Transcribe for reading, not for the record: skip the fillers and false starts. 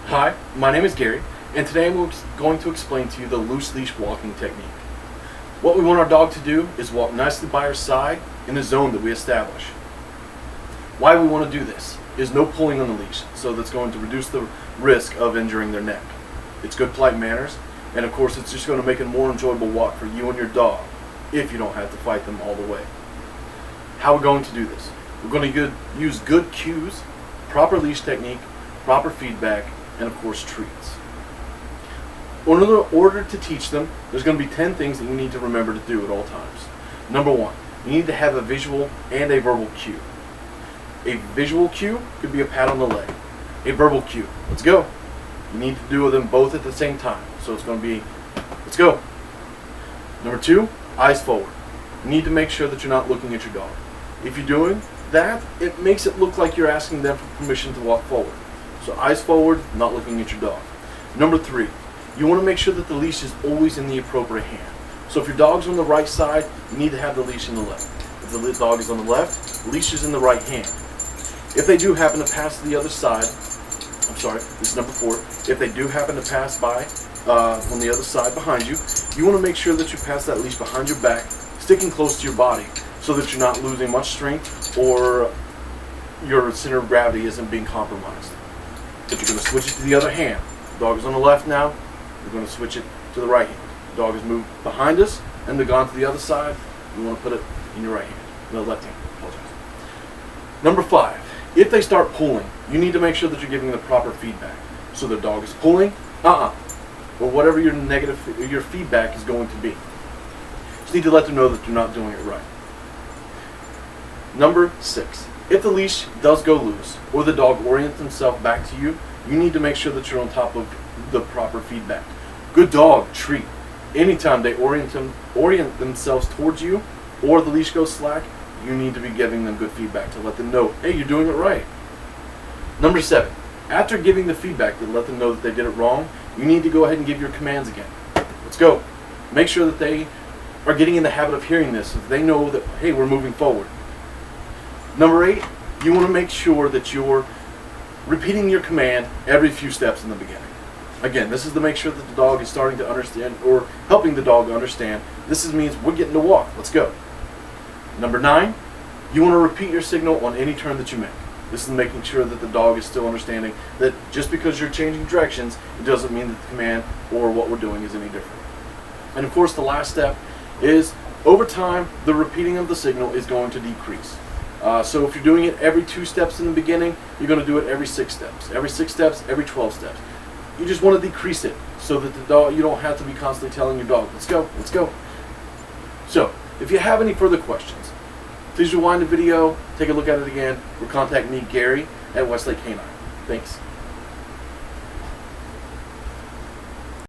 Hi, my name is Gary, and today I'm going to explain to you the loose leash walking technique. What we want our dog to do is walk nicely by our side in the zone that we establish. Why we want to do this is no pulling on the leash, so that's going to reduce the risk of injuring their neck. It's good polite manners, and of course it's just going to make a more enjoyable walk for you and your dog if you don't have to fight them all the way. How we're going to do this? We're going to use good cues, proper leash technique, proper feedback, and of course treats. In order to teach them, there's going to be 10 things that you need to remember to do at all times. Number 1, you need to have a visual and a verbal cue. A visual cue could be a pat on the leg. A verbal cue, let's go. You need to do them both at the same time. So it's going to be, let's go. Number 2, eyes forward. You need to make sure that you're not looking at your dog. If you're doing that, it makes it look like you're asking them for permission to walk forward. So eyes forward, not looking at your dog. Number 3, you want to make sure that the leash is always in the appropriate hand. So if your dog's on the right side, you need to have the leash in the left. If the dog is on the left, the leash is in the right hand. If they do happen to pass to the other side, this is number 4. If they do happen to pass by on the other side behind you, you want to make sure that you pass that leash behind your back, sticking close to your body, so that you're not losing much strength or your center of gravity isn't being compromised. But you're going to switch it to the other hand. The dog is on the left now, you're going to switch it to the right hand. The dog has moved behind us and they're gone to the other side. You want to put it in your right hand, no, left hand. Apologize. Number 5, if they start pulling, you need to make sure that you're giving the proper feedback. So the dog is pulling, or whatever your feedback is going to be. Just need to let them know that you're not doing it right. Number 6, if the leash does go loose or the dog orients himself back to you, you need to make sure that you're on top of the proper feedback. Good dog, treat. Anytime they orient themselves towards you or the leash goes slack, you need to be giving them good feedback to let them know, hey, you're doing it right. Number 7, after giving the feedback to let them know that they did it wrong, you need to go ahead and give your commands again. Let's go. Make sure that they are getting in the habit of hearing this so that they know that, hey, we're moving forward. Number 8, you want to make sure that you're repeating your command every few steps in the beginning. Again, this is to make sure that the dog is starting to understand or helping the dog understand this means we're getting to walk. Let's go. Number 9, you want to repeat your signal on any turn that you make. This is making sure that the dog is still understanding that just because you're changing directions, it doesn't mean that the command or what we're doing is any different. And of course, the last step is over time, the repeating of the signal is going to decrease. So if you're doing it every 2 steps in the beginning, you're going to do it every 6 steps. Every 6 steps, every 12 steps. You just want to decrease it so that the dog, you don't have to be constantly telling your dog, let's go, let's go. So if you have any further questions, please rewind the video, take a look at it again, or contact me, Gary, at Westlake Canine. Thanks.